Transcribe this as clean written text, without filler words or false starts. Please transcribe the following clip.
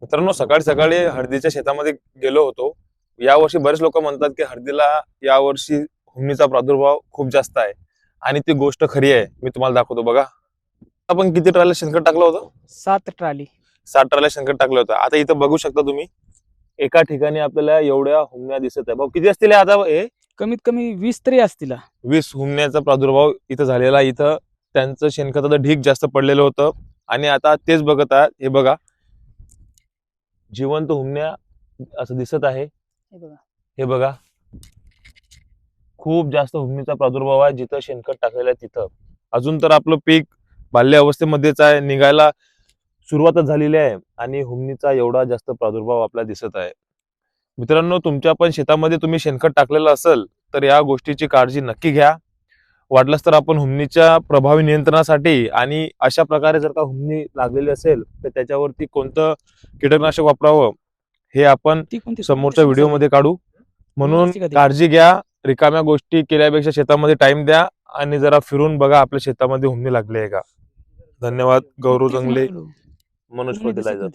मित्रांनो, सकाळी सकाळी हळदीच्या शेतामध्ये गेलो होतो. यावर्षी बरेच लोक म्हणतात की हळदीला यावर्षी हुमणीचा प्रादुर्भाव खूप जास्त आहे आणि ती गोष्ट खरी आहे. मी तुम्हाला दाखवतो बघा. आपण किती ट्रायला शेणखत टाकलं होतं? 7 ट्राली. 7 ट्रायला शेणखत टाकलं होतं. आता इथं बघू शकता तुम्ही, एका ठिकाणी आपल्याला एवढ्या हुमण्या दिसत आहे. भाऊ, किती असतील आता हे? कमीत कमी 20 तरी असतील. 20 हुमण्याचा प्रादुर्भाव इथं झालेला. इथं त्यांचं शेणखताचं ढीग जास्त पडलेलं होतं आणि आता तेच बघत आहात. हे बघा, जिवंत हुमण्या असं दिसत आहे. हे बघा, खूप जास्त हुमणीचा प्रादुर्भाव आहे जिथं शेणखत टाकलेलं आहे तिथं. अजून तर आपलं पीक बाल्य अवस्थेमध्येच आहे, निघायला सुरुवातच झालेली आहे आणि हुमणीचा एवढा जास्त प्रादुर्भाव आपल्याला दिसत आहे. मित्रांनो, तुमच्या पण शेतामध्ये तुम्ही शेणखत टाकलेलं असेल तर या गोष्टीची काळजी नक्की घ्या. वाटलंच तर आपण हुमणीच्या प्रभावी नियंत्रणासाठी आणि अशा प्रकारे जर का हुमणी लागलेली असेल तर त्याच्यावरती कोणतं कीटकनाशक वापरावं हे आपण समोरच्या व्हिडिओमध्ये काढू. म्हणून काळजी घ्या. रिकाम्या गोष्टी केल्यापेक्षा शेतामध्ये टाइम द्या आणि जरा फिरून बघा आपल्या शेतामध्ये हुमणी लागली आहे का. धन्यवाद. गौरव जंगले, मनोज फर्टिलायझर.